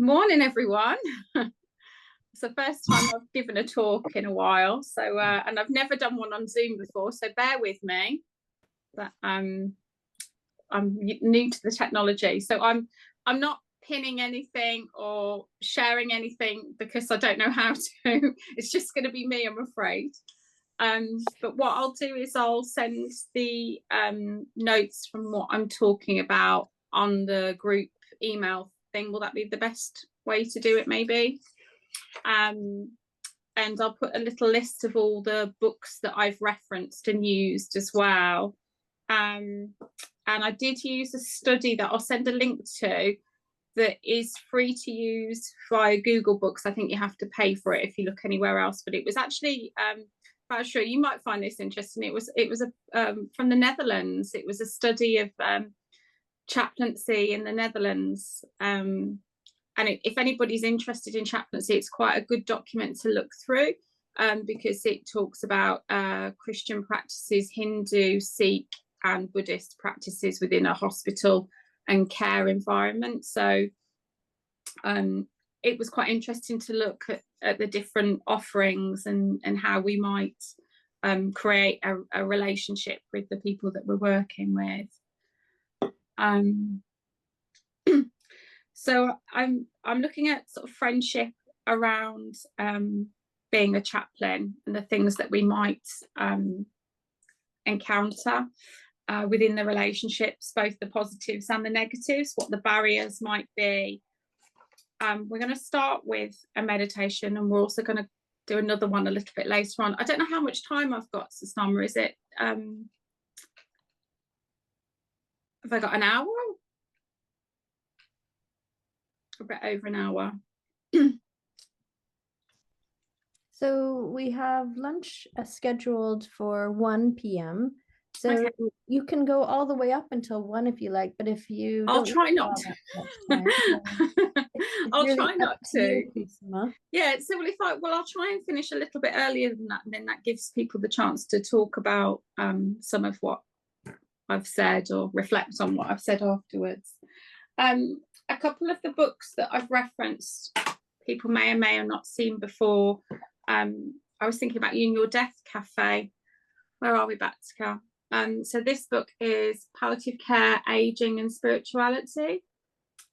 Morning, everyone. It's the first time I've given a talk in a while, so and I've never done one on Zoom before, so bear with me. But I'm new to the technology, so I'm not pinning anything or sharing anything because I don't know how to. It's just going to be me, I'm afraid. But what I'll do is I'll send the notes from what I'm talking about on the group email thing. Will that be the best way to do it, maybe? And I'll put a little list of all the books that I've referenced and used as well. And I did use a study that I'll send a link to that is free to use via Google Books. I think you have to pay for it if you look anywhere else, but it was actually I'm sure you might find this interesting. It was from the Netherlands. It was a study of chaplaincy in the Netherlands. And if anybody's interested in chaplaincy, it's quite a good document to look through because it talks about Christian practices, Hindu, Sikh and Buddhist practices within a hospital and care environment. So it was quite interesting to look at the different offerings and how we might create a relationship with the people that we're working with. So I'm looking at sort of friendship around being a chaplain and the things that we might encounter within the relationships, both the positives and the negatives, what the barriers might be. We're going to start with a meditation, and we're also going to do another one a little bit later on. I don't know how much time I've got, Kusuma. Is it have I got an hour? A bit over an hour. So we have lunch scheduled for 1 p.m. So okay, you can go all the way up until 1 if you like, but if you I'll try not to. I'll really try not to. Yeah, so I'll try and finish a little bit earlier than that, and then that gives people the chance to talk about some of what I've said or reflect on what I've said afterwards. A couple of the books that I've referenced, people may or may have not seen before. I was thinking about You and Your Death Cafe. Where are we, Batka? So this book is Palliative Care, Aging and Spirituality.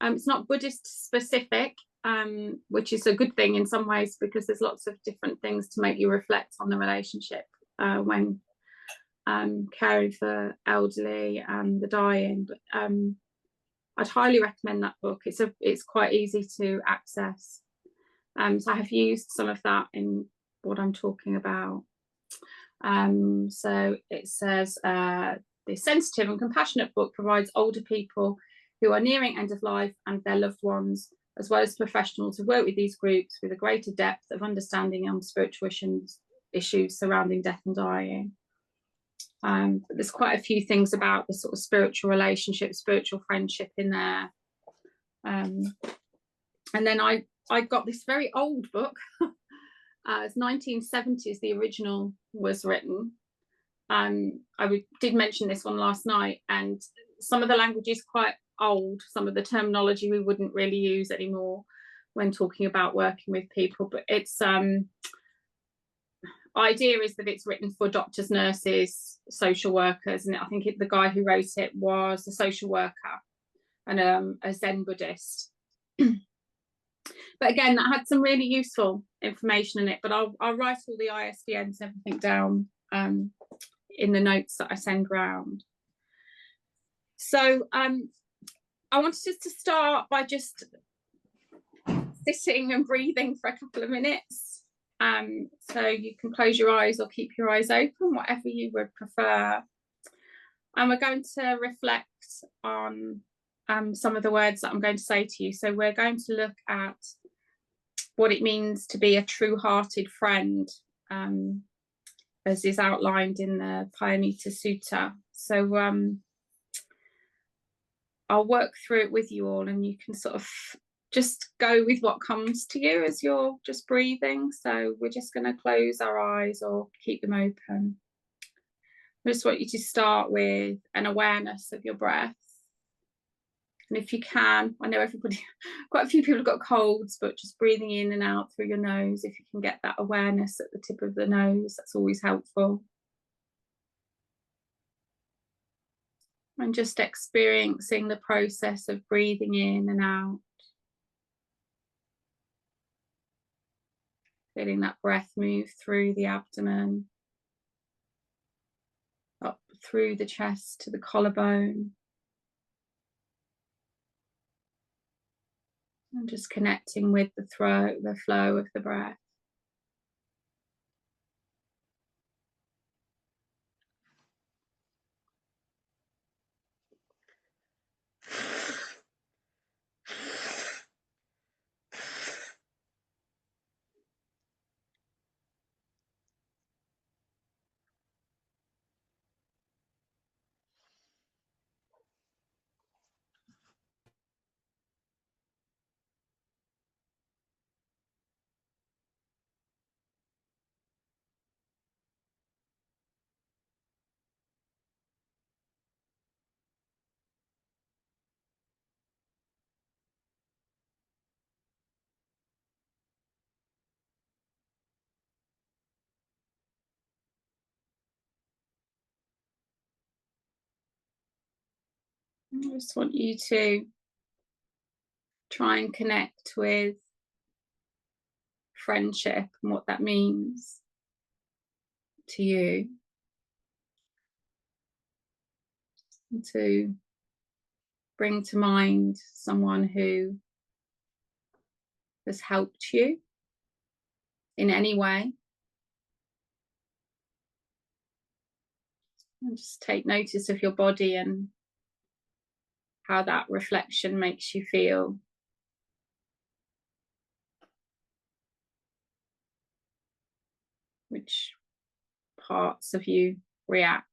It's not Buddhist specific, which is a good thing in some ways because there's lots of different things to make you reflect on the relationship when caring for elderly and the dying. But I'd highly recommend that book. It's quite easy to access. So I have used some of that in what I'm talking about. So it says, the sensitive and compassionate book provides older people who are nearing end of life and their loved ones, as well as professionals who work with these groups with a greater depth of understanding on spiritual issues surrounding death and dying. But there's quite a few things about the sort of spiritual relationship, spiritual friendship in there. And then I got this very old book. It's 1970s, the original was written. I did mention this one last night, and some of the language is quite old. Some of the terminology we wouldn't really use anymore when talking about working with people, but it's idea is that it's written for doctors, nurses, social workers, and I think the guy who wrote it was a social worker and a Zen Buddhist. But again, that had some really useful information in it, but I'll write all the ISBNs and everything down in the notes that I send round. So I wanted just to start by just sitting and breathing for a couple of minutes. So you can close your eyes or keep your eyes open, whatever you would prefer. And we're going to reflect on some of the words that I'm going to say to you. So we're going to look at what it means to be a true-hearted friend, as is outlined in the Payanita Sutta. So I'll work through it with you all, and you can sort of just go with what comes to you as you're just breathing. So we're just going to close our eyes or keep them open. I just want you to start with an awareness of your breath. And if you can, I know everybody, quite a few people have got colds, but just breathing in and out through your nose, if you can get that awareness at the tip of the nose, that's always helpful. And just experiencing the process of breathing in and out. Feeling that breath move through the abdomen, up through the chest to the collarbone. And just connecting with the throat, the flow of the breath. I just want you to try and connect with friendship and what that means to you. And to bring to mind someone who has helped you in any way. And just take notice of your body and how that reflection makes you feel. Which parts of you react.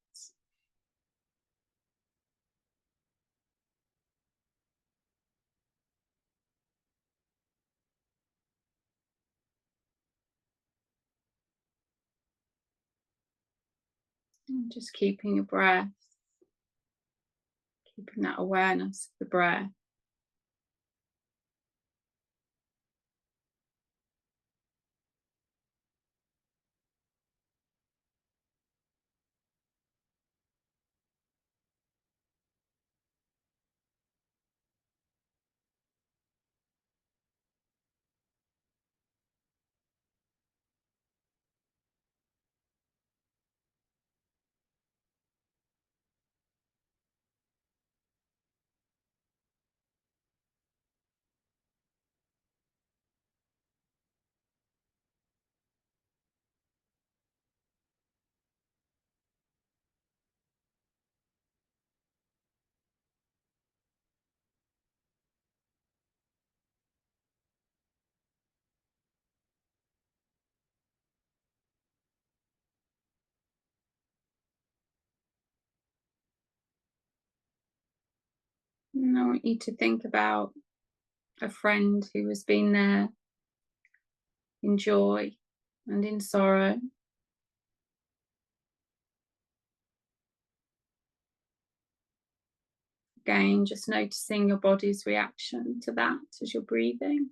And just keeping your breath, keeping that awareness of the breath. And I want you to think about a friend who has been there in joy and in sorrow. Again, just noticing your body's reaction to that as you're breathing.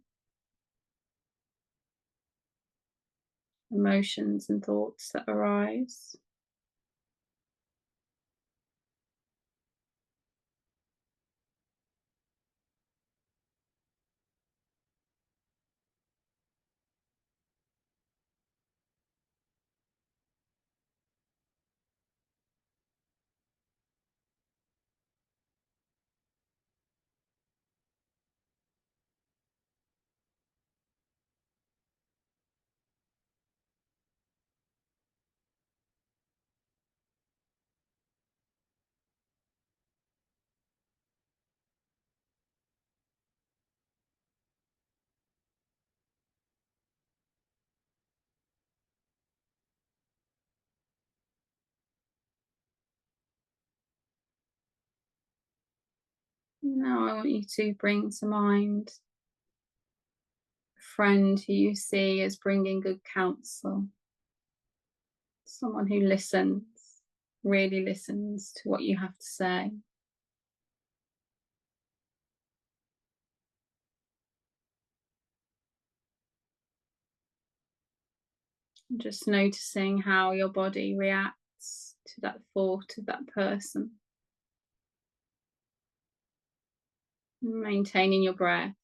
Emotions and thoughts that arise. Now I want you to bring to mind a friend who you see as bringing good counsel. Someone who listens, really listens to what you have to say. Just noticing how your body reacts to that thought of that person. Maintaining your breath.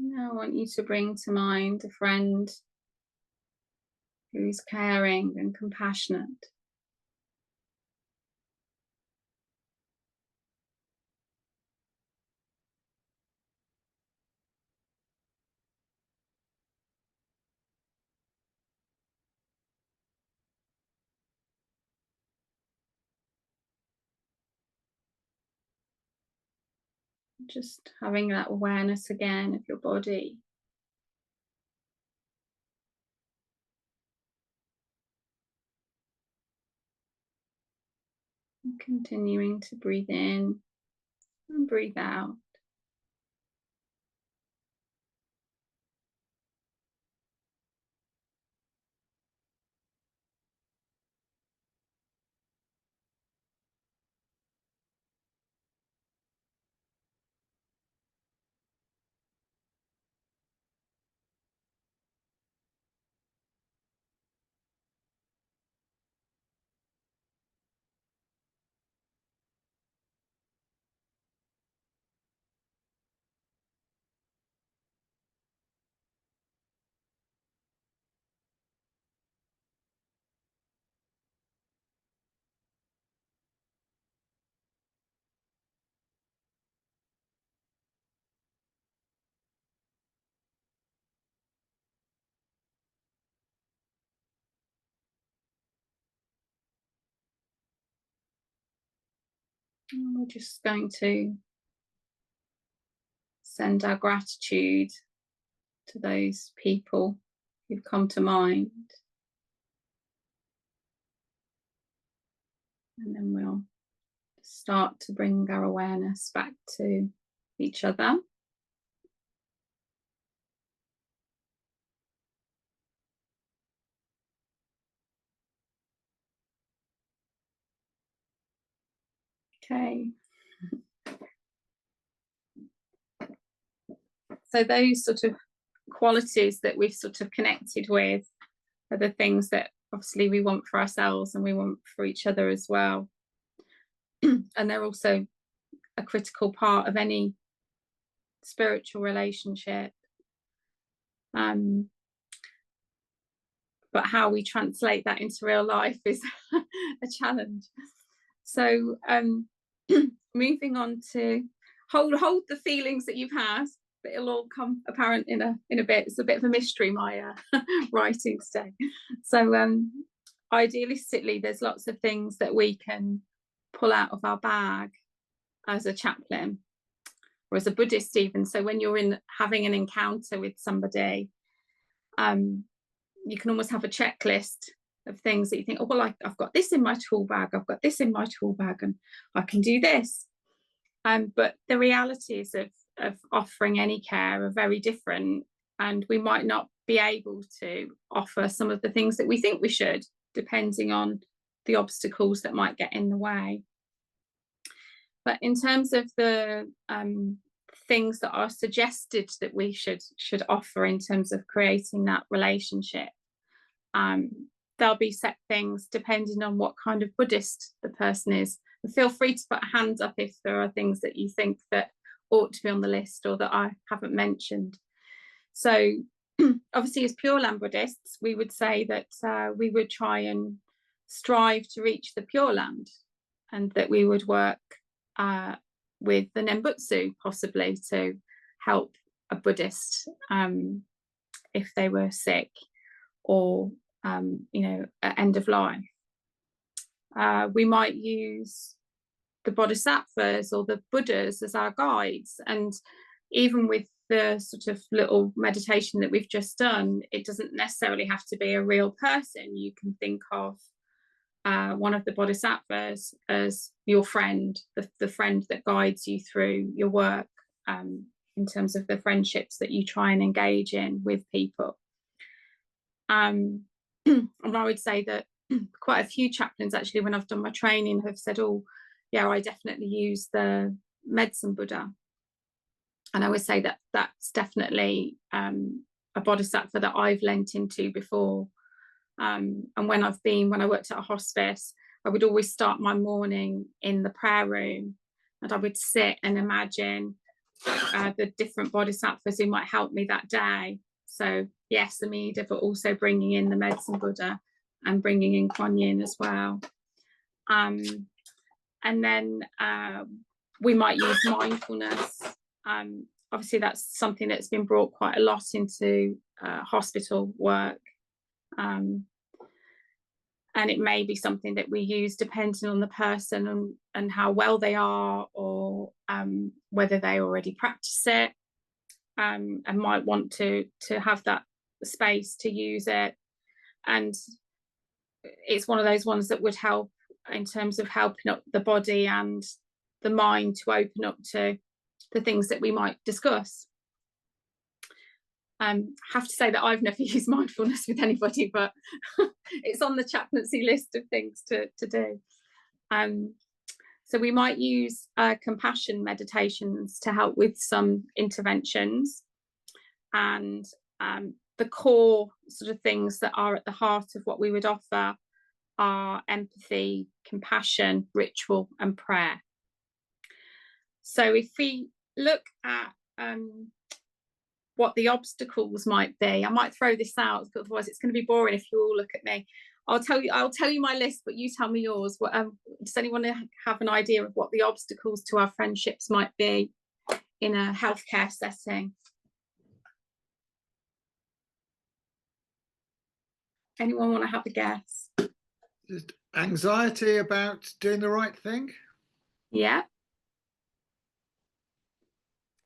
Now I want you to bring to mind a friend who's caring and compassionate. Just having that awareness again of your body. And continuing to breathe in and breathe out. And we're just going to send our gratitude to those people who've come to mind. And then we'll start to bring our awareness back to each other. Okay. So those sort of qualities that we've sort of connected with are the things that obviously we want for ourselves and we want for each other as well. And they're also a critical part of any spiritual relationship. But how we translate that into real life is a challenge. So moving on to hold the feelings that you've had, but it'll all come apparent in a bit. It's a bit of a mystery, my writing today. So idealistically, there's lots of things that we can pull out of our bag as a chaplain or as a Buddhist even. So when you're having an encounter with somebody, you can almost have a checklist of things that you think, oh, well, I've got this in my tool bag, I've got this in my tool bag, and I can do this. But the realities of offering any care are very different, and we might not be able to offer some of the things that we think we should, depending on the obstacles that might get in the way. But in terms of the things that are suggested that we should offer in terms of creating that relationship, there'll be set things depending on what kind of Buddhist the person is. And feel free to put a hand up if there are things that you think that ought to be on the list or that I haven't mentioned. So obviously, as Pure Land Buddhists, we would say that we would try and strive to reach the Pure Land, and that we would work with the Nembutsu possibly to help a Buddhist if they were sick or at end of life. We might use the Bodhisattvas or the Buddhas as our guides, and even with the sort of little meditation that we've just done, it doesn't necessarily have to be a real person. You can think of one of the Bodhisattvas as your friend, the friend that guides you through your work, in terms of the friendships that you try and engage in with people. And I would say that quite a few chaplains, actually, when I've done my training, have said, oh, yeah, I definitely use the medicine Buddha. And I would say that that's definitely a bodhisattva that I've lent into before. And when I worked at a hospice, I would always start my morning in the prayer room, and I would sit and imagine the different bodhisattvas who might help me that day. So yes, Amida, but also bringing in the medicine Buddha and bringing in Kuan Yin as well. And then we might use mindfulness. Obviously, that's something that's been brought quite a lot into hospital work. And it may be something that we use depending on the person and how well they are, or whether they already practice it, and might want to have that space to use it. And it's one of those ones that would help in terms of helping up the body and the mind to open up to the things that we might discuss. Have to say that I've never used mindfulness with anybody, but it's on the chaplaincy list of things to do. So we might use compassion meditations to help with some interventions, and the core sort of things that are at the heart of what we would offer are empathy, compassion, ritual, and prayer. So if we look at what the obstacles might be, I might throw this out, because otherwise it's going to be boring if you all look at me. I'll tell you my list, but you tell me yours. Does anyone have an idea of what the obstacles to our friendships might be in a healthcare setting? Anyone want to have a guess? Anxiety about doing the right thing? Yeah.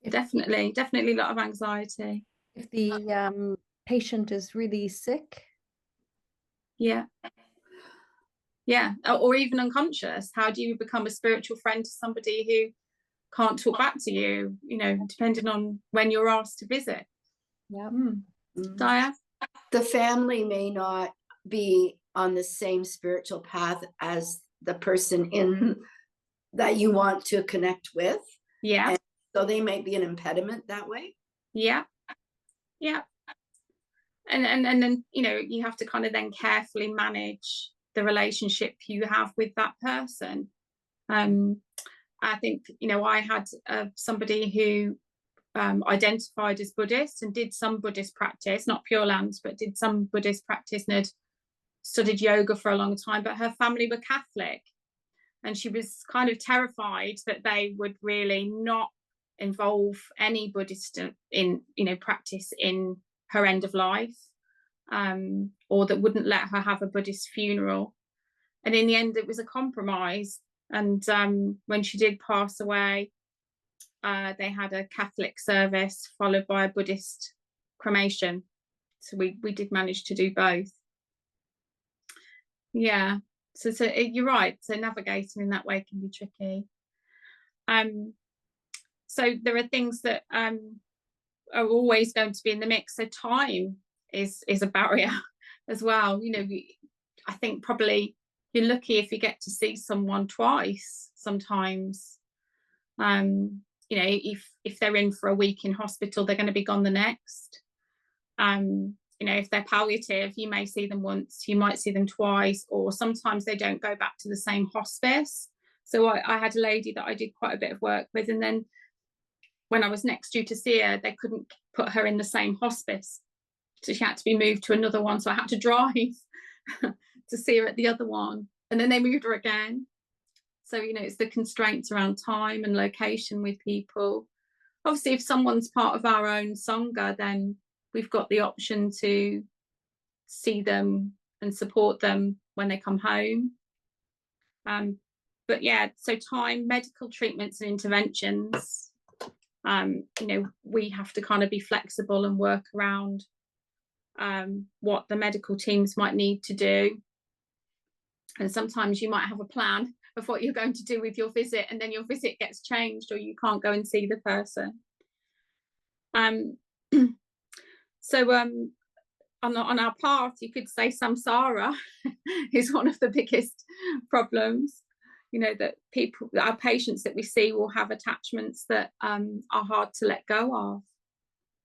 Definitely a lot of anxiety. If the patient is really sick. Yeah. Or even unconscious. How do you become a spiritual friend to somebody who can't talk back to you, depending on when you're asked to visit? Yeah. Daya? The family may not be on the same spiritual path as the person that you want to connect with. Yeah. And so they might be an impediment that way. Yeah. And then you have to kind of then carefully manage the relationship you have with that person. I think I had somebody who identified as Buddhist and did some Buddhist practice, not Pure Land, but did some Buddhist practice, and had studied yoga for a long time, but her family were Catholic, and she was kind of terrified that they would really not involve any Buddhist in practice in her end of life, or that wouldn't let her have a Buddhist funeral. And in the end it was a compromise, and when she did pass away, they had a Catholic service followed by a Buddhist cremation. So we did manage to do both. Yeah, so you're right, so navigating in that way can be tricky. So there are things that are always going to be in the mix. So time is a barrier as well. I think probably you're lucky if you get to see someone twice sometimes. If they're in for a week in hospital, they're going to be gone the next. If they're palliative, you may see them once, you might see them twice, or sometimes they don't go back to the same hospice. So I had a lady that I did quite a bit of work with, and then when I was next due to see her, they couldn't put her in the same hospice, so she had to be moved to another one, so I had to drive to see her at the other one, and then they moved her again. So, you know, it's the constraints around time and location with people. Obviously, if someone's part of our own Sangha, then we've got the option to see them and support them when they come home. But yeah, so time, medical treatments and interventions, you know, we have to kind of be flexible and work around what the medical teams might need to do. And sometimes you might have a plan of what you're going to do with your visit, and then your visit gets changed, or you can't go and see the person. So on our path, you could say samsara is one of the biggest problems. You know, that people, our patients that we see, will have attachments that are hard to let go of,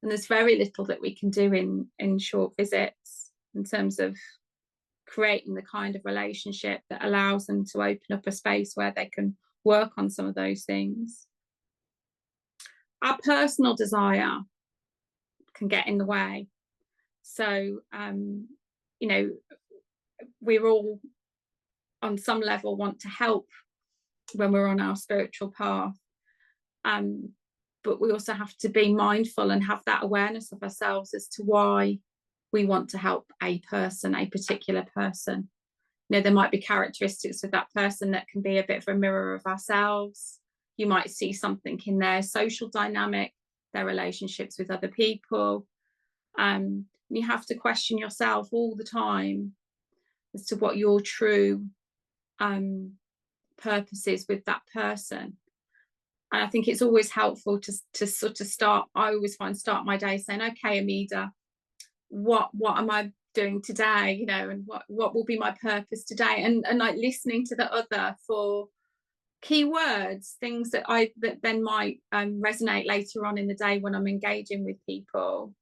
and there's very little that we can do in short visits in terms of creating the kind of relationship that allows them to open up a space where they can work on some of those things. Our personal desire can get in the way. So, you know, we're all on some level want to help when we're on our spiritual path. But we also have to be mindful and have that awareness of ourselves as to why we want to help a person, a particular person. You know, there might be characteristics of that person that can be a bit of a mirror of ourselves. You might see something in their social dynamic, their relationships with other people. You have to question yourself all the time as to what your true purpose is with that person. And I think it's always helpful to sort of start my day saying, okay, Amida, what am I doing today, you know, and what will be my purpose today, and like listening to the other for keywords, things that then might resonate later on in the day when I'm engaging with people.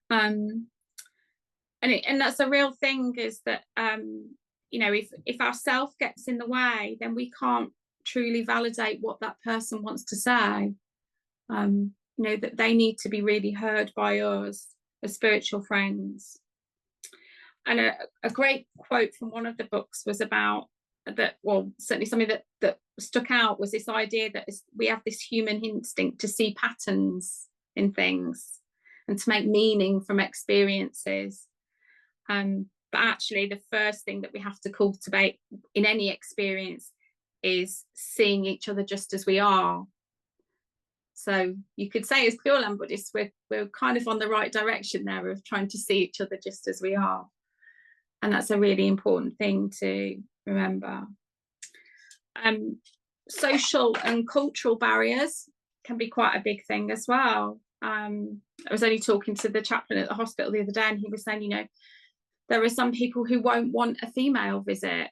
And that's a real thing, is that you know, if our self gets in the way, then we can't truly validate what that person wants to say. You know, that they need to be really heard by us as spiritual friends. And a great quote from one of the books was about that, well, certainly something that stuck out was this idea that we have this human instinct to see patterns in things and to make meaning from experiences. But actually, the first thing that we have to cultivate in any experience is seeing each other just as we are. So you could say, as Pure Land Buddhists, we're kind of on the right direction there of trying to see each other just as we are. And that's a really important thing to remember. Social and cultural barriers can be quite a big thing as well. I was only talking to the chaplain at the hospital the other day, and he was saying, you know, there are some people who won't want a female visit.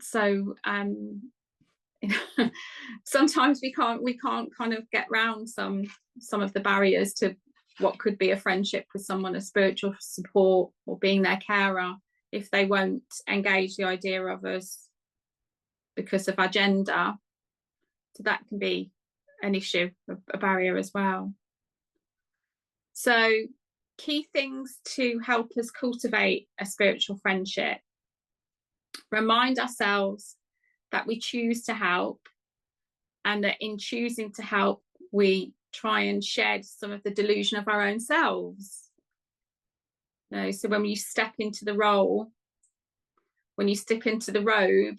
So sometimes we can't kind of get round some of the barriers to what could be a friendship with someone, a spiritual support, or being their carer, if they won't engage the idea of us because of our gender. So that can be an issue, a barrier as well. So key things to help us cultivate a spiritual friendship: remind ourselves that we choose to help, and that in choosing to help, we try and shed some of the delusion of our own selves. You know, so when you step into the role, when you step into the robe,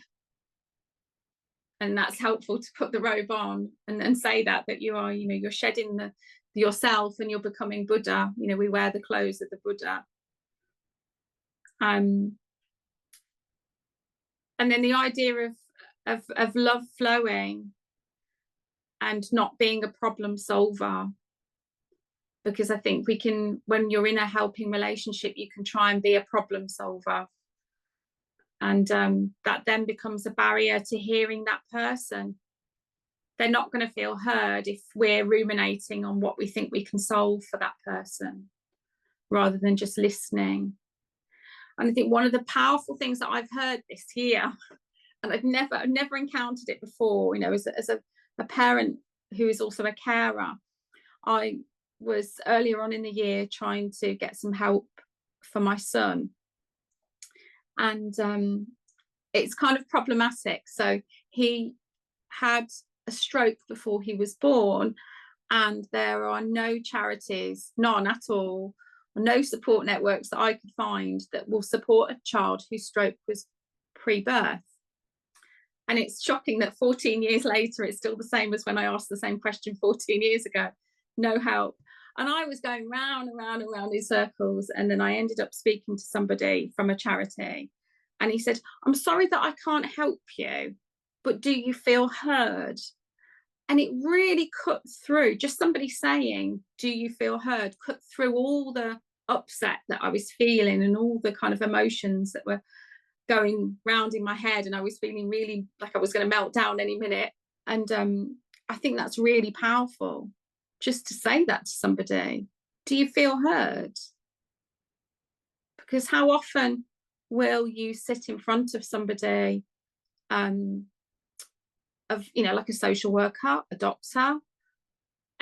and that's helpful to put the robe on and say that you are, you know, you're shedding yourself and you're becoming Buddha. You know, we wear the clothes of the Buddha. And then the idea of love flowing and not being a problem solver, because I think we can, when you're in a helping relationship, you can try and be a problem solver, and that then becomes a barrier to hearing that person. They're not going to feel heard if we're ruminating on what we think we can solve for that person rather than just listening. And I think one of the powerful things that I've heard this year, and I've never encountered it before, you know, as a parent who is also a carer. I was earlier on in the year trying to get some help for my son, and it's kind of problematic. So he had a stroke before he was born, and there are no charities, none at all, no support networks that I could find that will support a child whose stroke was pre-birth. And it's shocking that 14 years later, it's still the same as when I asked the same question 14 years ago. No help. And I was going round and round and round in circles. And then I ended up speaking to somebody from a charity. And he said, I'm sorry that I can't help you, but do you feel heard? And it really cut through, just somebody saying, do you feel heard, cut through all the upset that I was feeling and all the kind of emotions that were going round in my head. And I was feeling really like I was going to melt down any minute. And I think that's really powerful, just to say that to somebody. Do you feel heard? Because how often will you sit in front of somebody of, you know, like a social worker, a doctor,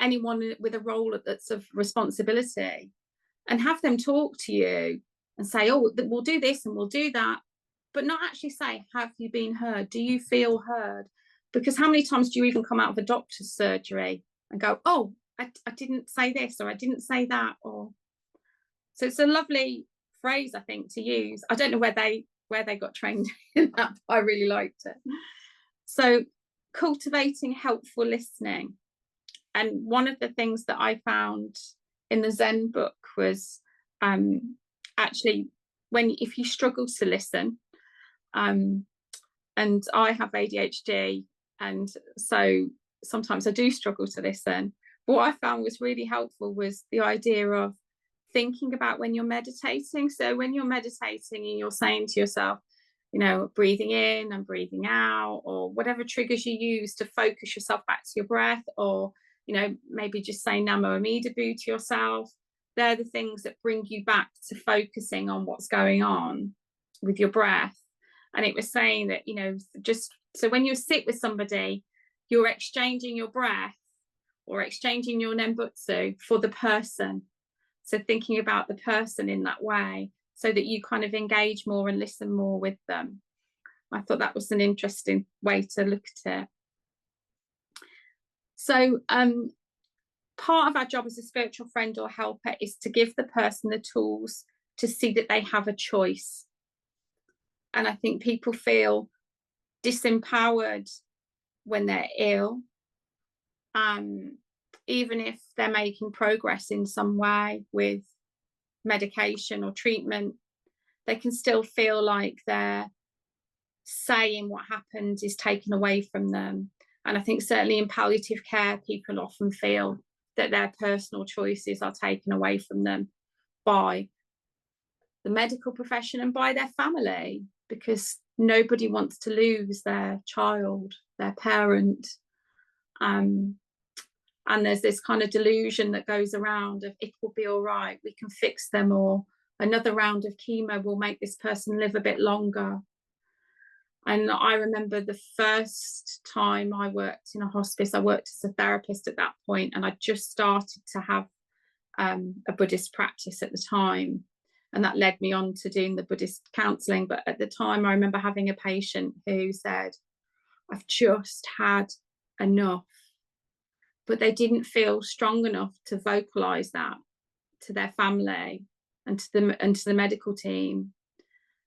anyone with a role that's of responsibility, and have them talk to you and say, oh, we'll do this and we'll do that, but not actually say, have you been heard? Do you feel heard? Because how many times do you even come out of a doctor's surgery and go, oh, I didn't say this, or I didn't say that? Or so it's a lovely phrase, I think, to use. I don't know where they got trained in that, but I really liked it. So cultivating helpful listening. And one of the things that I found in the Zen book was actually if you struggle to listen, and I have ADHD, and so sometimes I do struggle to listen. What I found was really helpful was the idea of thinking about when you're meditating. So when you're meditating and you're saying to yourself, you know, breathing in and breathing out, or whatever triggers you use to focus yourself back to your breath, or, you know, maybe just saying Namo Amida Bu to yourself. They're the things that bring you back to focusing on what's going on with your breath. And it was saying that, you know, just so when you sit with somebody, you're exchanging your breath or exchanging your Nembutsu for the person. So thinking about the person in that way, so that you kind of engage more and listen more with them. I thought that was an interesting way to look at it. So part of our job as a spiritual friend or helper is to give the person the tools to see that they have a choice. And I think people feel disempowered when they're ill, even if they're making progress in some way with medication or treatment, they can still feel like they're saying what happened is taken away from them. And I think certainly in palliative care, people often feel that their personal choices are taken away from them by the medical profession and by their family, because nobody wants to lose their child, their parent. And there's this kind of delusion that goes around of it will be all right, we can fix them, or another round of chemo will make this person live a bit longer. And I remember the first time I worked in a hospice, I worked as a therapist at that point, and I just started to have a Buddhist practice at the time. And that led me on to doing the Buddhist counselling. But at the time, I remember having a patient who said, I've just had enough. But they didn't feel strong enough to vocalise that to their family and to the medical team.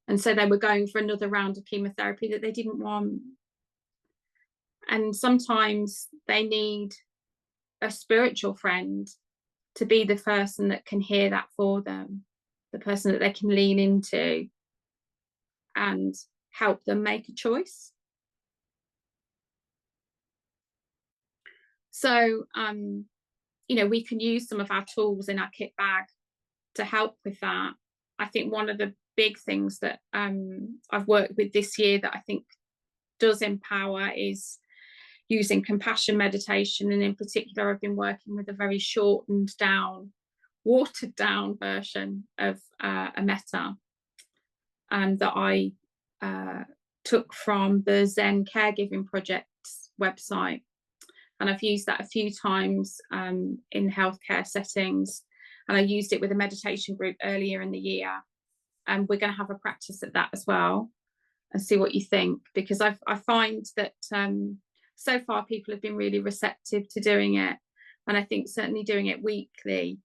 And so they were going for another round of chemotherapy that they didn't want. And sometimes they need a spiritual friend to be the person that can hear that for them, the person that they can lean into and help them make a choice. So, you know, we can use some of our tools in our kit bag to help with that. I think one of the big things that I've worked with this year that I think does empower is using compassion meditation. And in particular, I've been working with a very shortened down, watered down version of a metta that I took from the Zen Caregiving Project's website. and I've used that a few times in healthcare settings, and I used it with a meditation group earlier in the year, and we're going to have a practice at that as well and see what you think, because I find that so far people have been really receptive to doing it, and I think certainly doing it weekly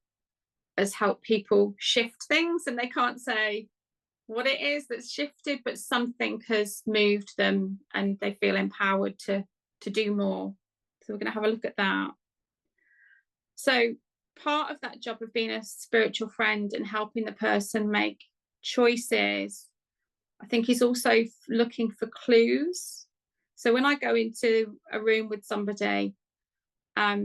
has helped people shift things, and they can't say what it is that's shifted, but something has moved them and they feel empowered to do more. So we're going to have a look at that. So part of that job of being a spiritual friend and helping the person make choices, I think, is also looking for clues. So when I go into a room with somebody, I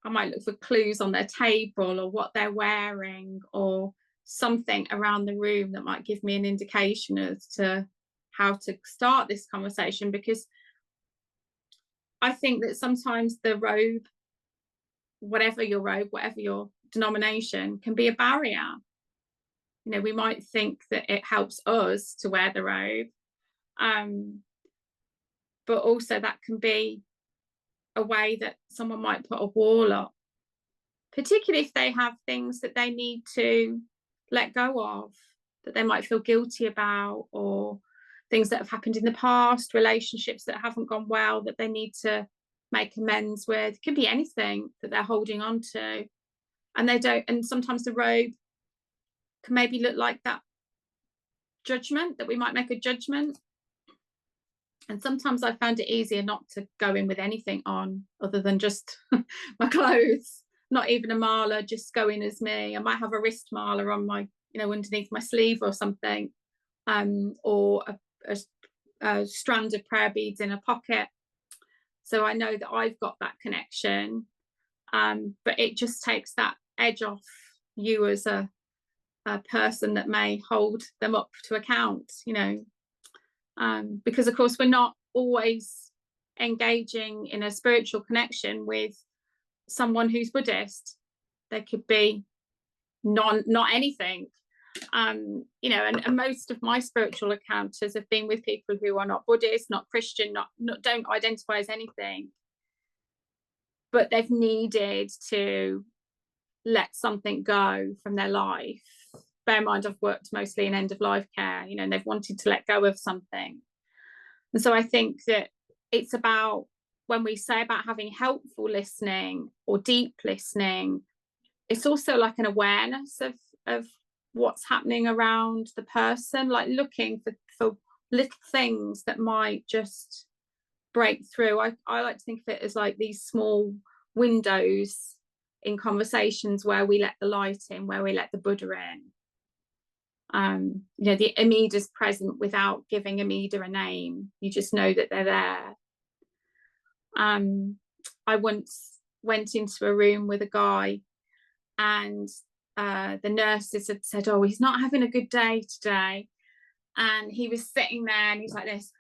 might look for clues on their table or what they're wearing or something around the room that might give me an indication as to how to start this conversation, because I think that sometimes the robe, whatever your denomination, can be a barrier. You know, we might think that it helps us to wear the robe, but also that can be a way that someone might put a wall up, particularly if they have things that they need to let go of, that they might feel guilty about, or things that have happened in the past, relationships that haven't gone well that they need to make amends with. It could be anything that they're holding on to, and they don't. And sometimes the robe can maybe look like that judgment, that we might make a judgment. And sometimes I found it easier not to go in with anything on other than just my clothes, not even a mala, just go in as me. I might have a wrist mala on my, you know, underneath my sleeve or something, or a strand of prayer beads in a pocket. So I know that I've got that connection, but it just takes that edge off you as a person that may hold them up to account, you know, because of course we're not always engaging in a spiritual connection with someone who's Buddhist. They could be not anything, you know, and most of my spiritual encounters have been with people who are not Buddhist, not Christian, not don't identify as anything, but they've needed to let something go from their life. Bear in mind, I've worked mostly in end of life care, you know, and they've wanted to let go of something. And so I think that it's about, when we say about having helpful listening or deep listening, it's also like an awareness of what's happening around the person, like looking for little things that might just break through. I like to think of it as like these small windows in conversations where we let the light in, where we let the Buddha in. You know, the Amida's present without giving Amida a name. You just know that they're there. I once went into a room with a guy, and the nurses had said, oh, he's not having a good day today. And he was sitting there and he's like this.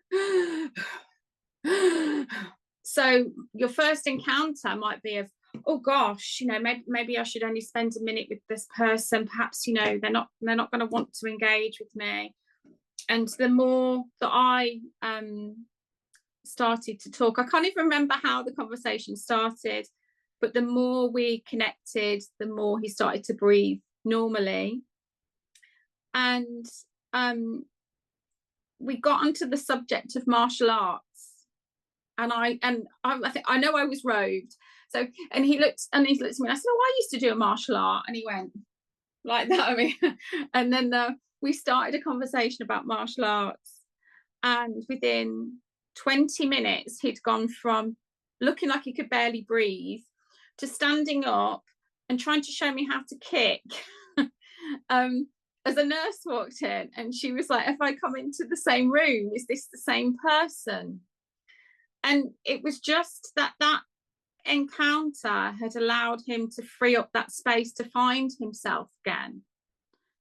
So your first encounter might be of, oh gosh, you know, maybe I should only spend a minute with this person. Perhaps, you know, they're not going to want to engage with me. And the more that I started to talk, I can't even remember how the conversation started, but the more we connected, the more he started to breathe normally. And we got onto the subject of martial arts. And I think I know I was robed. So, and he looked at me and I said, oh, I used to do a martial art. And he went like that at me. And then we started a conversation about martial arts. And within 20 minutes, he'd gone from looking like he could barely breathe to standing up and trying to show me how to kick. As a nurse walked in, and she was like, if I come into the same room, is this the same person? And it was just that encounter had allowed him to free up that space to find himself again.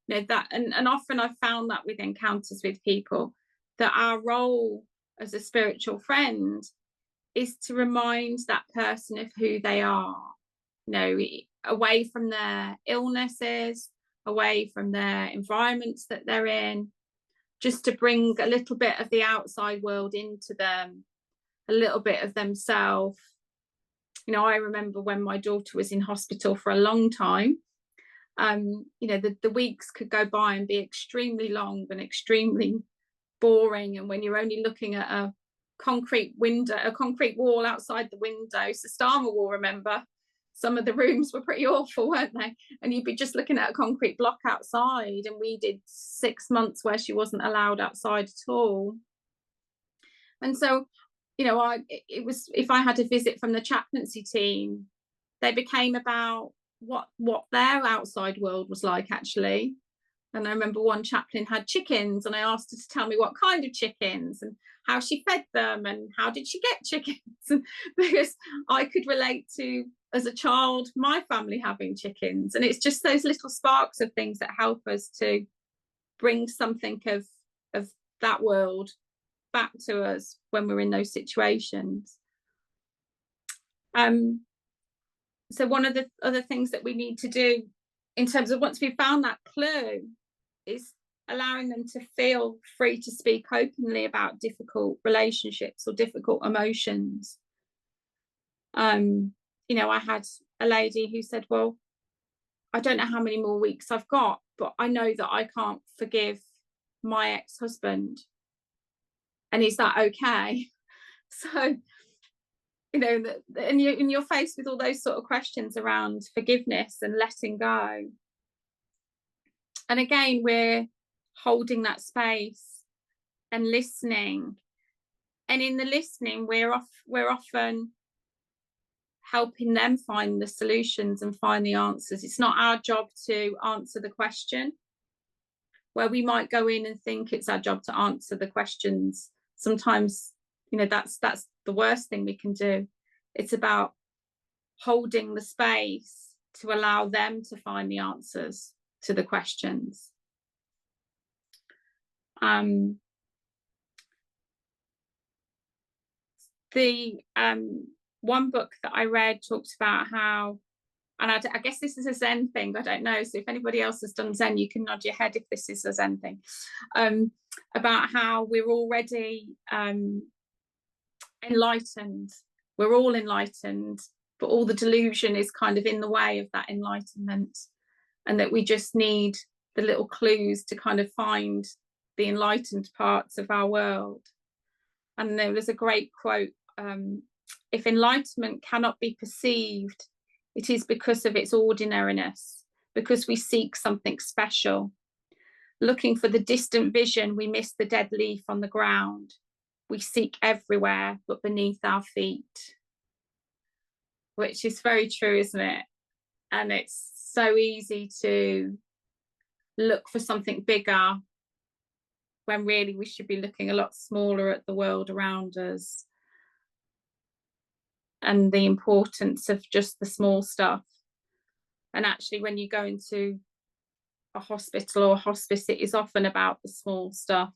You know, that, and often I've found that with encounters with people, that our role as a spiritual friend is to remind that person of who they are, you know, away from their illnesses, away from their environments that they're in, just to bring a little bit of the outside world into them, a little bit of themselves, You know, I remember when my daughter was in hospital for a long time, you know, the weeks could go by and be extremely long and extremely boring. And when you're only looking at a concrete window, a concrete wall outside the window, so Starmer will remember some of the rooms were pretty awful, weren't they? And you'd be just looking at a concrete block outside. And we did 6 months where she wasn't allowed outside at all. And so, you know, it was, if I had a visit from the chaplaincy team, they became about what their outside world was like, actually. And I remember one chaplain had chickens, and I asked her to tell me what kind of chickens and how she fed them and how did she get chickens, because I could relate to, as a child, my family having chickens. And it's just those little sparks of things that help us to bring something of that world back to us when we're in those situations. So one of the other things that we need to do in terms of, once we've found that clue, is allowing them to feel free to speak openly about difficult relationships or difficult emotions. You know, I had a lady who said, well, I don't know how many more weeks I've got, but I know that I can't forgive my ex-husband. And is that okay? So, you know, and you're faced with all those sort of questions around forgiveness and letting go. And again, we're holding that space and listening. And in the listening, we're often helping them find the solutions and find the answers. It's not our job to answer the question, where we might go in and think it's our job to answer the questions. Sometimes, you know, that's the worst thing we can do. It's about holding the space to allow them to find the answers to the questions. The one book that I read talks about how, and I guess this is a Zen thing, I don't know, so if anybody else has done Zen, you can nod your head if this is a Zen thing, about how we're already enlightened. We're all enlightened, but all the delusion is kind of in the way of that enlightenment, and that we just need the little clues to kind of find the enlightened parts of our world. And there was a great quote, if enlightenment cannot be perceived, it is because of its ordinariness, because we seek something special. Looking for the distant vision, we miss the dead leaf on the ground. We seek everywhere but beneath our feet. Which is very true, isn't it? And it's so easy to look for something bigger when really we should be looking a lot smaller at the world around us, and the importance of just the small stuff. And actually, when you go into a hospital or a hospice, it is often about the small stuff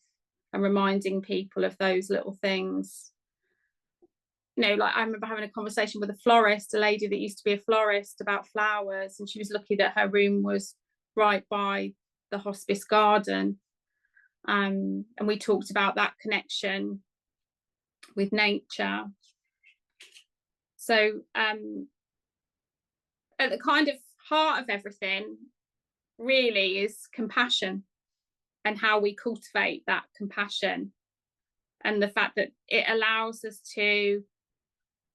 and reminding people of those little things. You know, like I remember having a conversation with a florist, a lady that used to be a florist, about flowers, and she was lucky that her room was right by the hospice garden. And we talked about that connection with nature. So at the kind of heart of everything really is compassion, and how we cultivate that compassion, and the fact that it allows us to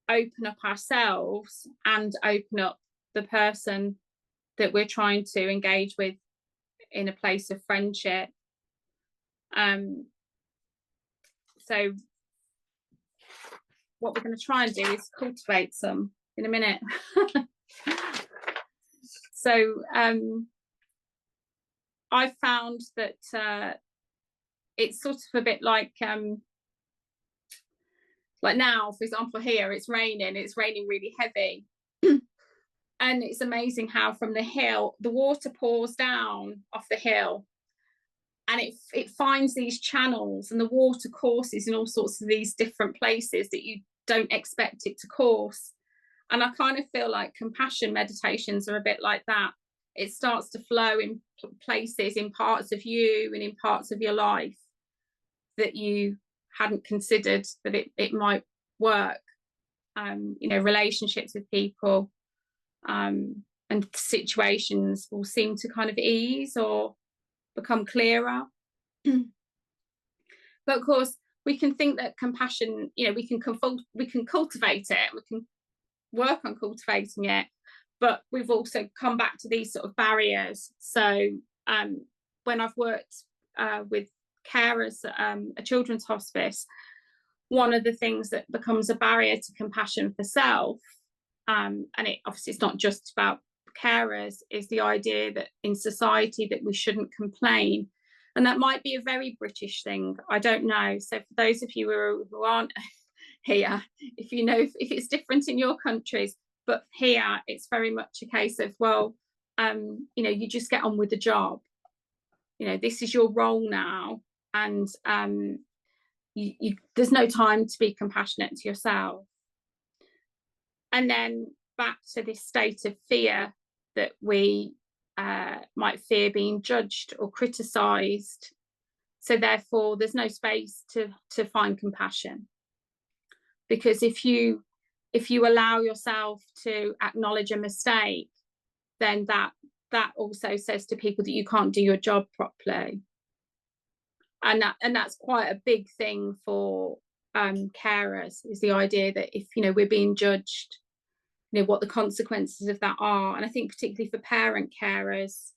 open up ourselves and open up the person that we're trying to engage with in a place of friendship. So what we're going to try and do is cultivate some in a minute. So I found that it's sort of a bit like now, for example, here it's raining really heavy. And it's amazing how from the hill, the water pours down off the hill, and it finds these channels, and the water courses in all sorts of these different places that you don't expect it to course. And I kind of feel like compassion meditations are a bit like that. It starts to flow in places, in parts of you and in parts of your life that you hadn't considered that it might work. relationships with people, and situations will seem to kind of ease or become clearer. But of course, we can think that compassion, we can cultivate it, we can work on cultivating it, but we've also come back to these sort of barriers. So when I've worked with carers at a children's hospice, one of the things that becomes a barrier to compassion for self, and it's not just about carers, is the idea that in society that we shouldn't complain. And that might be a very British thing, I don't know. So for those of you who aren't here, if it's different in your countries, but here it's very much a case of, well, you just get on with the job. This is your role now, and there's no time to be compassionate to yourself. And then back to this state of fear that we might fear being judged or criticised. So therefore, there's no space to find compassion, because if you allow yourself to acknowledge a mistake, then that also says to people that you can't do your job properly. And that's quite a big thing for carers, is the idea that if we're being judged, what the consequences of that are. And I think particularly for parent carers,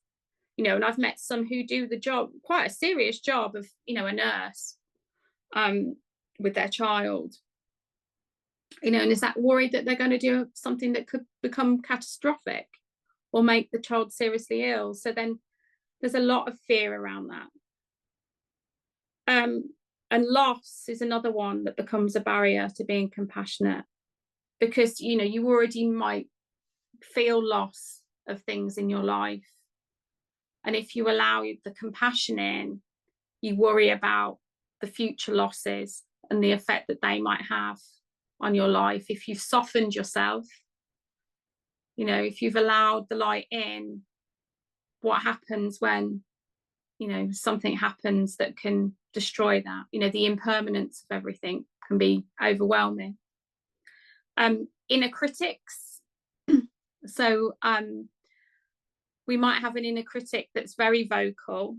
and I've met some who do the job, quite a serious job of a nurse with their child, and is that worried that they're going to do something that could become catastrophic or make the child seriously ill. So then there's a lot of fear around that. And loss is another one that becomes a barrier to being compassionate, because you already might feel loss of things in your life, and if you allow the compassion in, you worry about the future losses and the effect that they might have on your life. If you've softened yourself, if you've allowed the light in, what happens when something happens that can destroy that? The impermanence of everything can be overwhelming. Inner critics. So we might have an inner critic that's very vocal,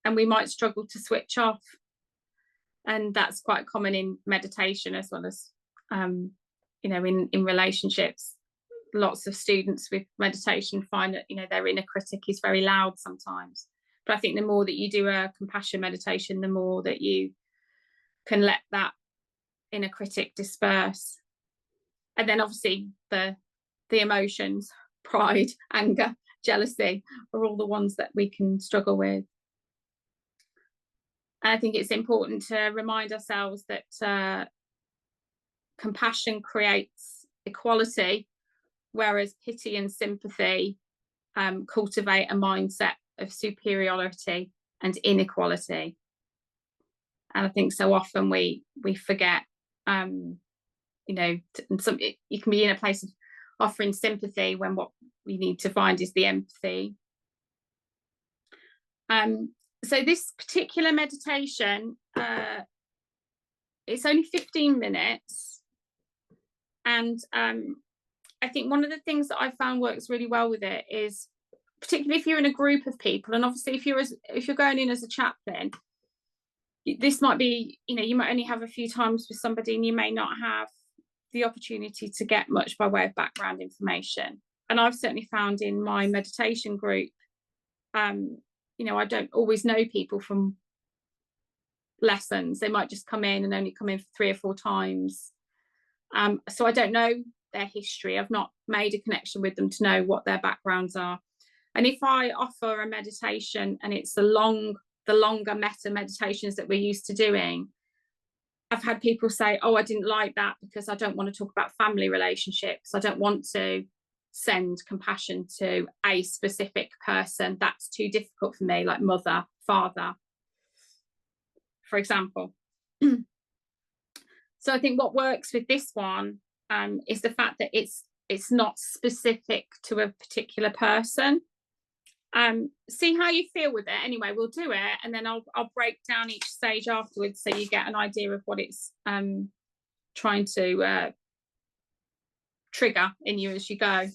and we might struggle to switch off. And that's quite common in meditation, as well as in relationships. Lots of students with meditation find that their inner critic is very loud sometimes. But I think the more that you do a compassion meditation, the more that you can let that inner critic disperse. And then obviously the emotions, pride, anger, jealousy, are all the ones that we can struggle with. And I think it's important to remind ourselves that compassion creates equality, whereas pity and sympathy cultivate a mindset of superiority and inequality. And I think so often we forget, and you can be in a place of offering sympathy when what we need to find is the empathy. So this particular meditation, it's only 15 minutes. And I think one of the things that I found works really well with it is, particularly if you're in a group of people, and obviously if you're going in as a chaplain, this might be, you might only have a few times with somebody, and you may not have the opportunity to get much by way of background information. And I've certainly found in my meditation group, I don't always know people from lessons. They might just come in and only come in for 3 or 4 times. So I don't know their history. I've not made a connection with them to know what their backgrounds are. And if I offer a meditation and it's the longer meta meditations that we're used to doing, I've had people say, oh, I didn't like that because I don't want to talk about family relationships. I don't want to send compassion to a specific person. That's too difficult for me, like mother, father, for example. So I think what works with this one is the fact that it's not specific to a particular person. See how you feel with it. Anyway, we'll do it, and then I'll break down each stage afterwards, so you get an idea of what it's trying to trigger in you as you go.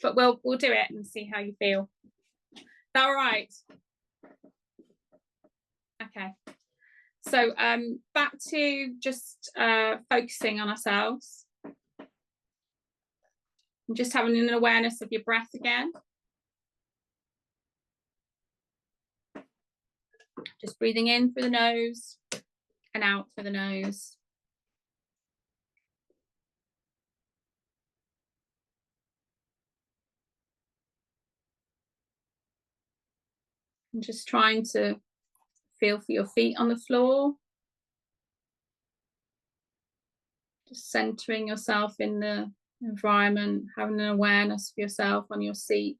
But we'll do it and see how you feel. Is that all right? Okay. So back to just focusing on ourselves. And just having an awareness of your breath again. Just breathing in through the nose and out through the nose. And just trying to feel for your feet on the floor. Just centering yourself in the environment, having an awareness of yourself on your seat.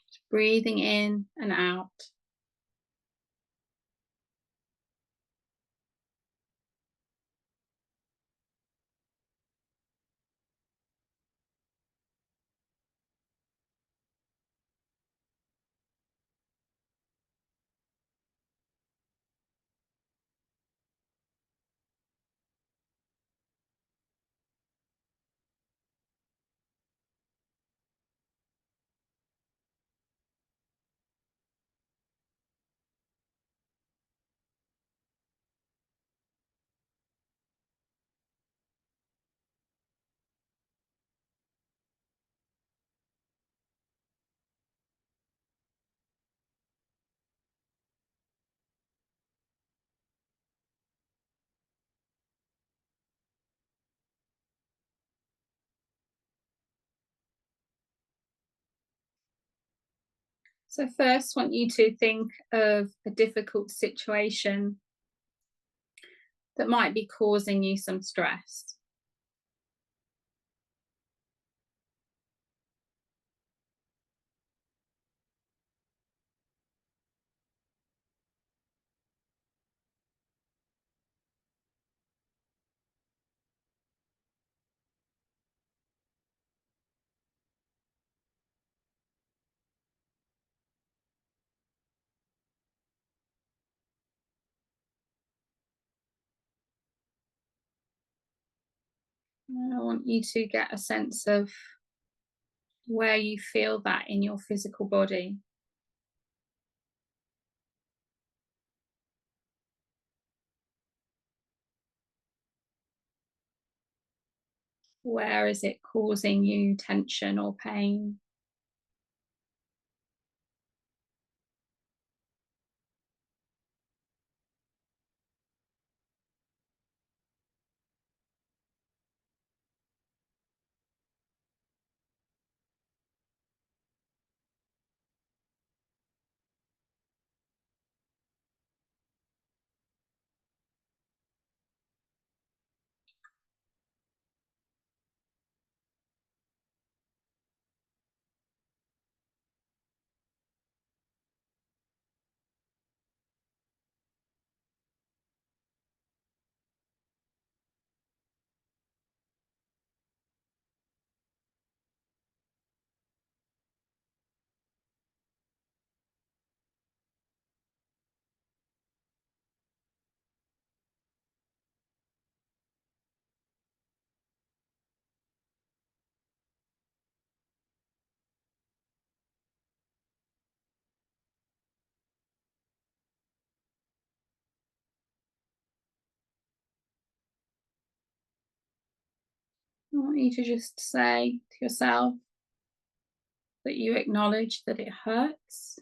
Just breathing in and out. So first, I want you to think of a difficult situation that might be causing you some stress. I want you to get a sense of where you feel that in your physical body. Where is it causing you tension or pain? I want you to just say to yourself that you acknowledge that it hurts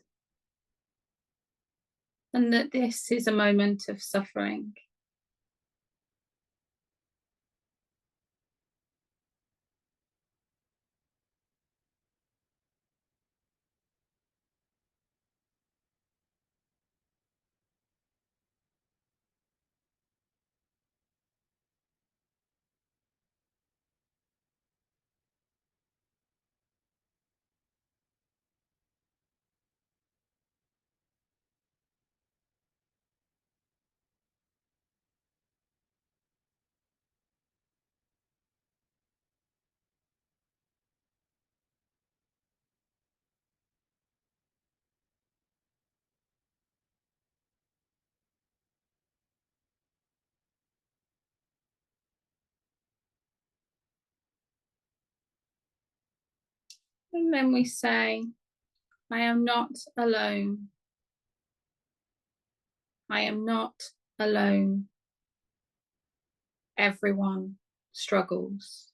and that this is a moment of suffering. And then we say, I am not alone. I am not alone. Everyone struggles.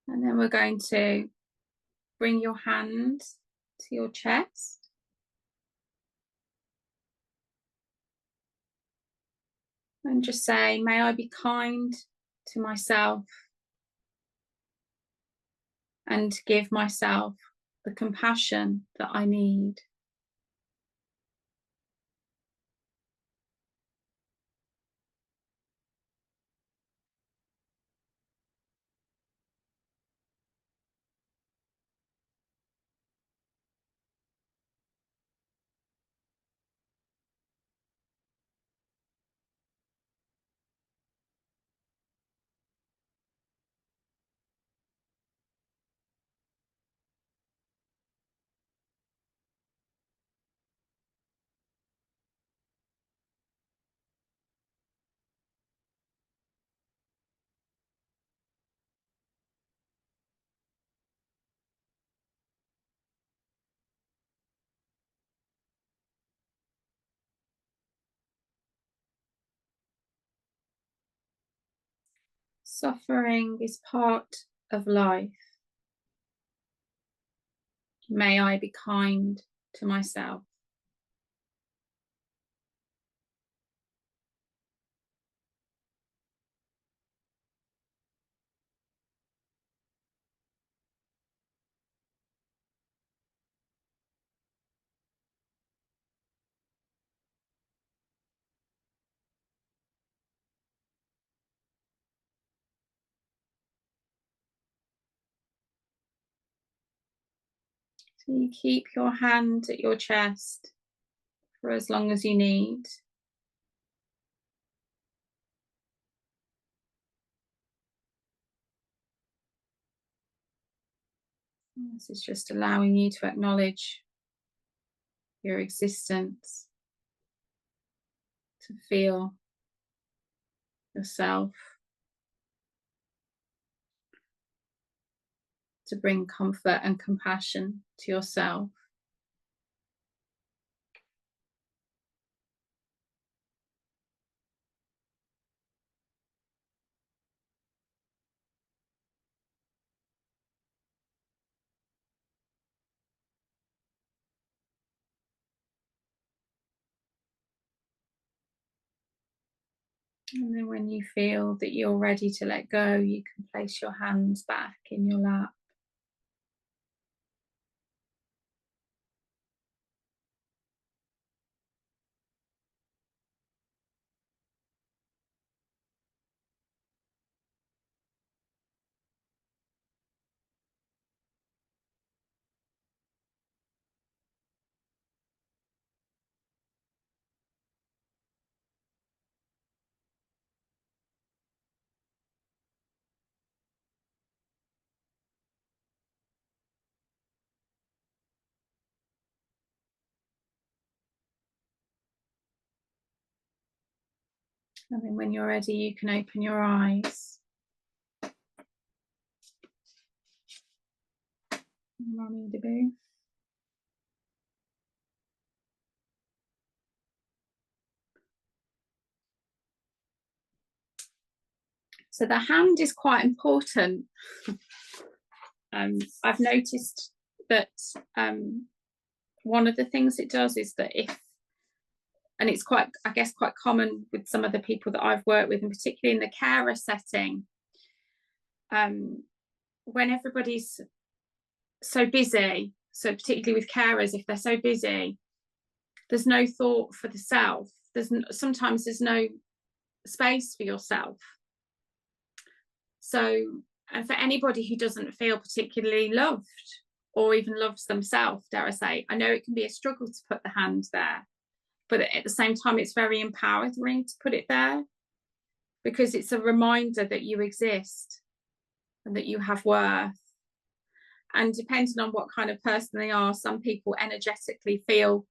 And then we're going to bring your hand to your chest. And just say, may I be kind to myself and give myself the compassion that I need. Suffering is part of life. May I be kind to myself. So you keep your hand at your chest for as long as you need. This is just allowing you to acknowledge your existence, to feel yourself, to bring comfort and compassion to yourself. And then when you feel that you're ready to let go, you can place your hands back in your lap. And then when you're ready, you can open your eyes. Mommy debut. So the hand is quite important. I've noticed that one of the things it does is that and it's quite, I guess, quite common with some of the people that I've worked with, and particularly in the carer setting, when everybody's so busy. So particularly with carers, if they're so busy, there's no thought for the self. Sometimes there's no space for yourself. So, and for anybody who doesn't feel particularly loved or even loves themselves, dare I say, I know it can be a struggle to put the hand there, but at the same time, it's very empowering to put it there, because it's a reminder that you exist and that you have worth. And depending on what kind of person they are, some people energetically feel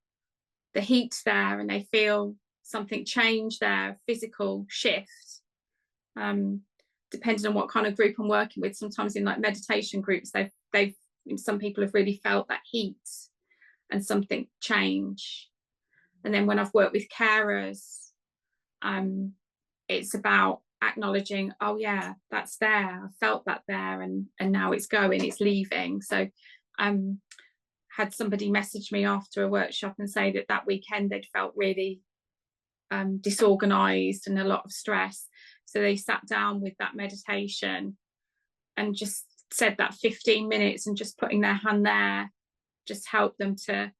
the heat there and they feel something change there, physical shift. Depending on what kind of group I'm working with, sometimes in like meditation groups, some people have really felt that heat and something change. And then when I've worked with carers, it's about acknowledging, oh yeah, that's there, I felt that there, and now it's going, it's leaving. So had somebody message me after a workshop and say that weekend they'd felt really disorganized and a lot of stress, so they sat down with that meditation and just said that 15 minutes and just putting their hand there just helped them to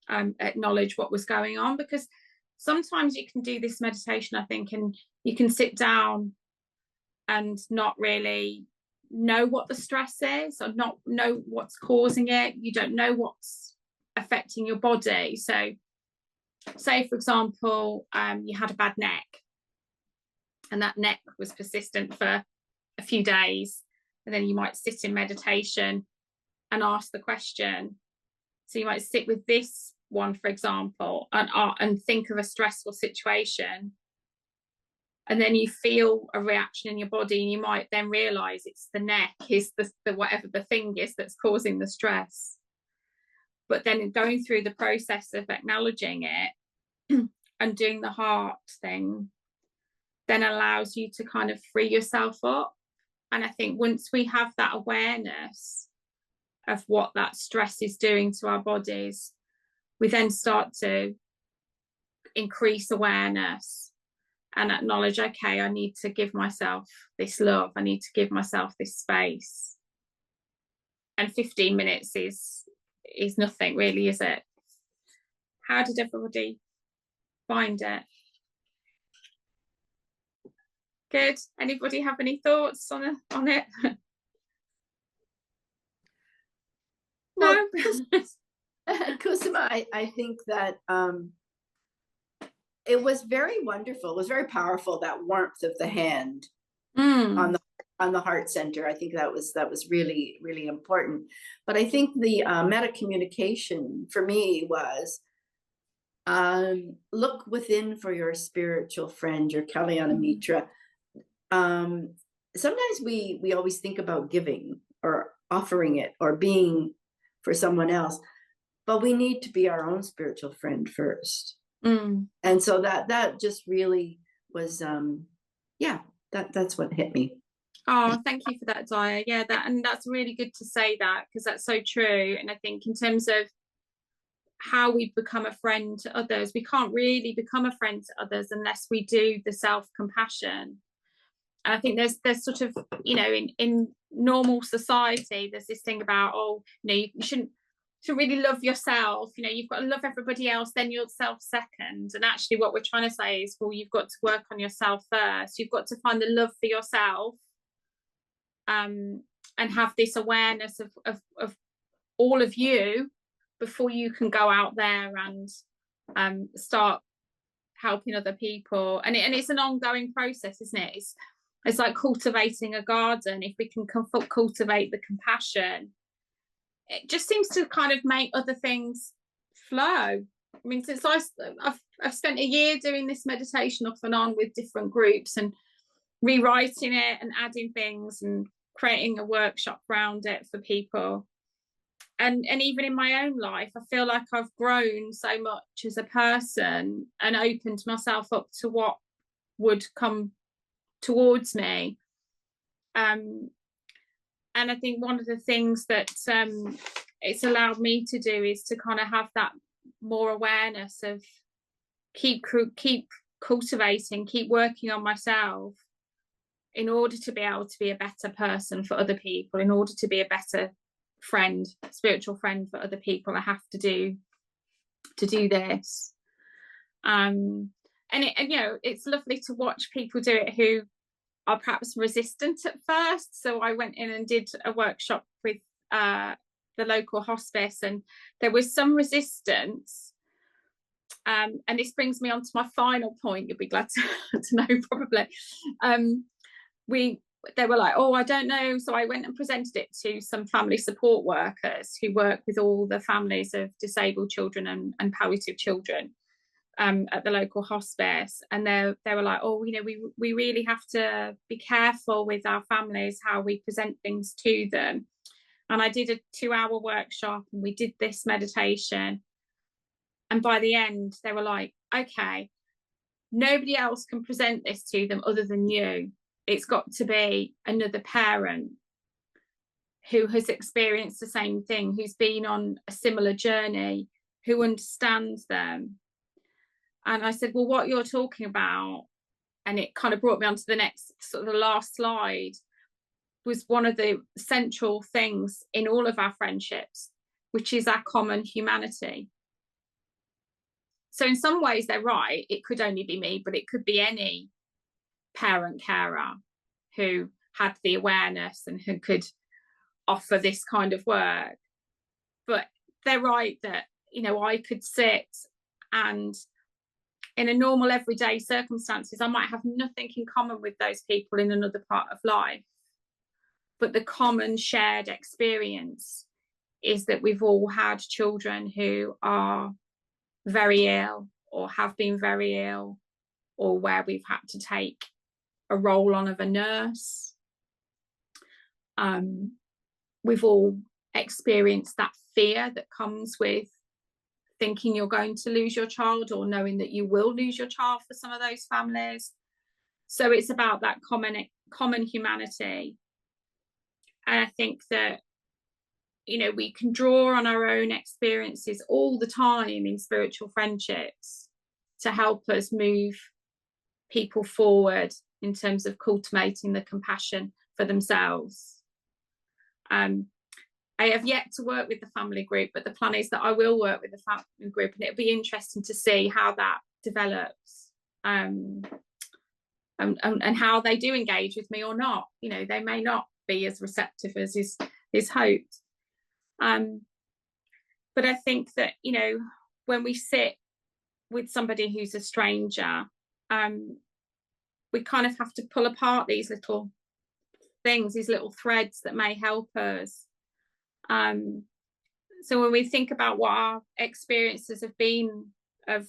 acknowledge what was going on. Because sometimes you can do this meditation, I think, and you can sit down and not really know what the stress is or not know what's causing it. You don't know what's affecting your body. So say, for example, you had a bad neck and that neck was persistent for a few days, and then you might sit in meditation and ask the question. So you might sit with this one, for example, and think of a stressful situation, and then you feel a reaction in your body, and you might then realize it's the neck, is the whatever the thing is that's causing the stress. But then going through the process of acknowledging it and doing the heart thing then allows you to kind of free yourself up. And I think once we have that awareness of what that stress is doing to our bodies, we then start to increase awareness and acknowledge, okay, I need to give myself this love, I need to give myself this space. And 15 minutes is nothing really, is it? How did everybody find it? Good. Anybody have any thoughts on it? Well, No. Kusuma, I think that it was very wonderful. It was very powerful, that warmth of the hand on the heart center. I think that was really, really important. But I think the meta communication for me was look within for your spiritual friend, your Kalyana Mitra. Sometimes we always think about giving or offering it or being for someone else, but we need to be our own spiritual friend first. And so that just really was that's what hit me. Oh, thank you for that, Dia. Yeah, that's really good to say that, because that's so true. And I think in terms of how we become a friend to others, we can't really become a friend to others unless we do the self-compassion. And I think there's sort of, you know, in normal society, there's this thing about, oh, you know, you shouldn't really love yourself, you know, you've got to love everybody else, then yourself second. And actually what we're trying to say is, well, you've got to work on yourself first. You've got to find the love for yourself, and have this awareness of all of you before you can go out there and start helping other people. And it's an ongoing process, isn't it? It's like cultivating a garden. If we can cultivate the compassion, it just seems to kind of make other things flow. I mean, since I've spent a year doing this meditation off and on with different groups and rewriting it and adding things and creating a workshop around it for people. And even in my own life, I feel like I've grown so much as a person and opened myself up to what would come towards me. And I think one of the things that it's allowed me to do is to kind of have that more awareness of keep cultivating, keep working on myself in order to be able to be a better person for other people, in order to be a better friend, spiritual friend for other people. I have to do this. And it's lovely to watch people do it who are perhaps resistant at first. So I went in and did a workshop with the local hospice, and there was some resistance. And this brings me on to my final point. You'll be glad to know, probably. They were like, oh, I don't know. So I went and presented it to some family support workers who work with all the families of disabled children and palliative children at the local hospice. And they were like, oh, we really have to be careful with our families, how we present things to them. And I did a 2-hour workshop, and we did this meditation. And by the end, they were like, okay, nobody else can present this to them other than you. It's got to be another parent who has experienced the same thing, who's been on a similar journey, who understands them. And I said, well, what you're talking about, and it kind of brought me on to the next, sort of the last slide, was one of the central things in all of our friendships, which is our common humanity. So in some ways, they're right. It could only be me, but it could be any parent carer who had the awareness and who could offer this kind of work. But they're right that, I could sit, and in a normal everyday circumstances, I might have nothing in common with those people in another part of life. But the common shared experience is that we've all had children who are very ill or have been very ill, or where we've had to take a role on of a nurse. We've all experienced that fear that comes with thinking you're going to lose your child, or knowing that you will lose your child for some of those families. So it's about that common humanity. And I think that, we can draw on our own experiences all the time in spiritual friendships to help us move people forward in terms of cultivating the compassion for themselves. I have yet to work with the family group, but the plan is that I will work with the family group, and it'll be interesting to see how that develops, and how they do engage with me or not. They may not be as receptive as is hoped. But I think that, when we sit with somebody who's a stranger, we kind of have to pull apart these little things, these little threads that may help us. So when we think about what our experiences have been of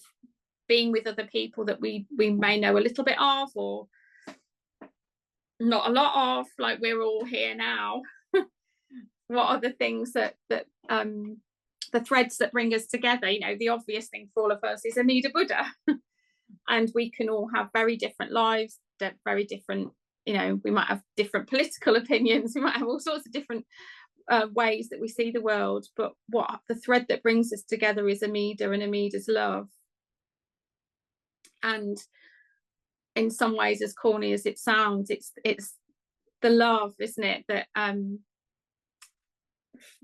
being with other people that we may know a little bit of, or not a lot of, like we're all here now, what are the things that the threads that bring us together? The obvious thing for all of us is Amida Buddha. And we can all have very different lives, very different, we might have different political opinions, we might have all sorts of different ways that we see the world, but what the thread that brings us together is Amida and Amida's love. And in some ways, as corny as it sounds, it's the love, isn't it, that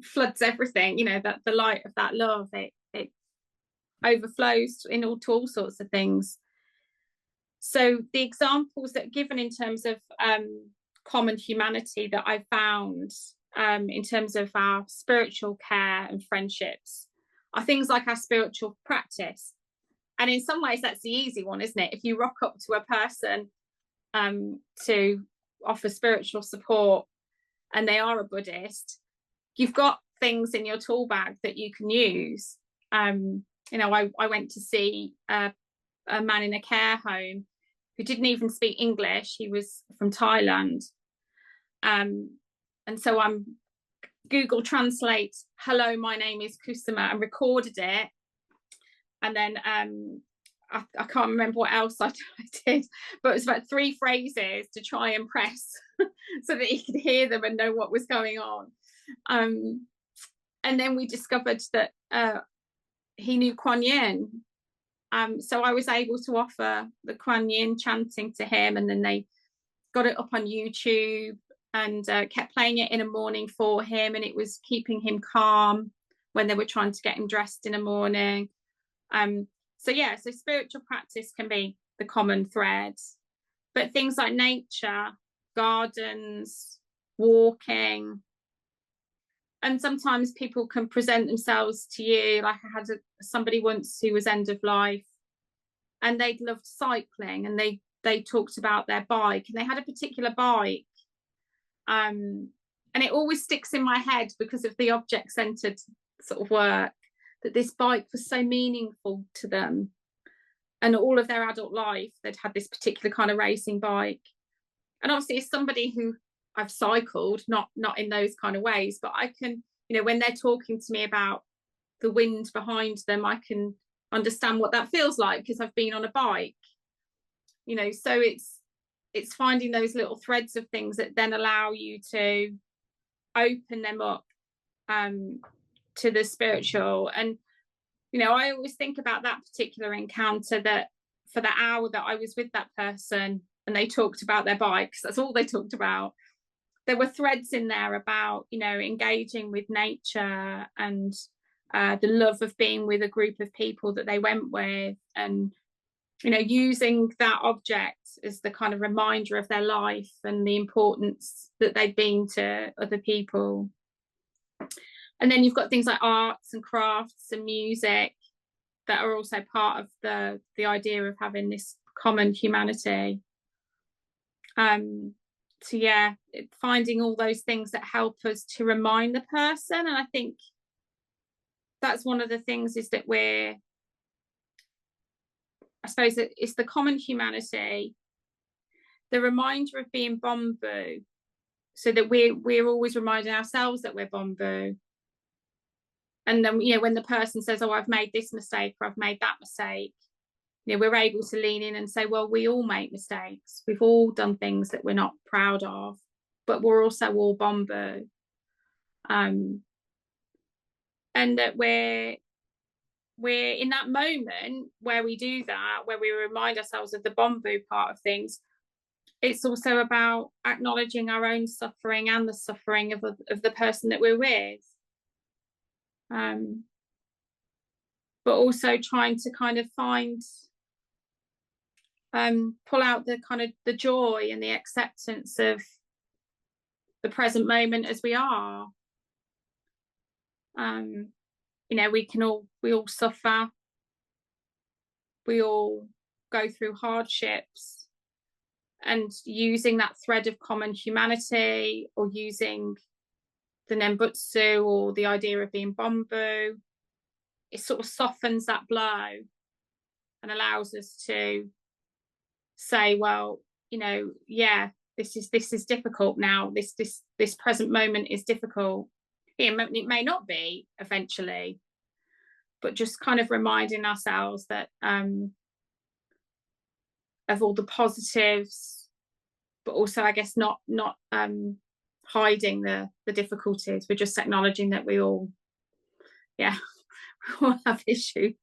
floods everything. That the light of that love, it overflows to all sorts of things. So the examples that are given in terms of common humanity that I found in terms of our spiritual care and friendships are things like our spiritual practice. And in some ways, that's the easy one, isn't it? If you rock up to a person to offer spiritual support and they are a Buddhist, you've got things in your tool bag that you can use. I went to see a man in a care home who didn't even speak English. He was from Thailand. And so I'm Google Translate, hello, my name is Kusuma, and recorded it. And then I can't remember what else I did, but it was about 3 phrases to try and press so that he could hear them and know what was going on. And then we discovered that he knew Kuan Yin. So I was able to offer the Kuan Yin chanting to him, and then they got it up on YouTube. and kept playing it in the morning for him, and it was keeping him calm when they were trying to get him dressed in the morning. So yeah, so spiritual practice can be the common thread, but things like nature, gardens, walking, and sometimes people can present themselves to you. Like I had somebody once who was end of life, and they'd loved cycling, and they talked about their bike, and they had a particular bike, and it always sticks in my head because of the object-centered sort of work, that this bike was so meaningful to them, and all of their adult life they'd had this particular kind of racing bike. And obviously, as somebody who I've cycled, not in those kind of ways, but I can, you know, when they're talking to me about the wind behind them, I can understand what that feels like because I've been on a bike, you know. So it's finding those little threads of things that then allow you to open them up to the spiritual. And you know, I always think about that particular encounter, that for the hour that I was with that person and they talked about their bikes, that's all they talked about. There were threads in there about, you know, engaging with nature and the love of being with a group of people that they went with, and, you know, using that object as the kind of reminder of their life and the importance that they've been to other people. And then you've got things like arts and crafts and music that are also part of the idea of having this common humanity. So yeah, finding all those things that help us to remind the person. And I think that's one of the things, is that I suppose that it's the common humanity, the reminder of being bamboo, so that we're always reminding ourselves that we're bamboo. And then, you know, when the person says, oh, I've made this mistake or I've made that mistake, you know, we're able to lean in and say, well, we all make mistakes. We've all done things that we're not proud of, but we're also all bamboo. And that we're in that moment where we do that, where we remind ourselves of the bamboo part of things, it's also about acknowledging our own suffering and the suffering of the person that we're with. But also trying to kind of pull out the kind of the joy and the acceptance of the present moment as we are. You know, we all suffer, we all go through hardships, and using that thread of common humanity, or using the Nembutsu or the idea of being bamboo, it sort of softens that blow and allows us to say, well, you know, yeah, this is difficult now. This present moment is difficult. It may not be eventually, but just kind of reminding ourselves that of all the positives, but also, I guess, not hiding the difficulties. We're just acknowledging that we all have issues.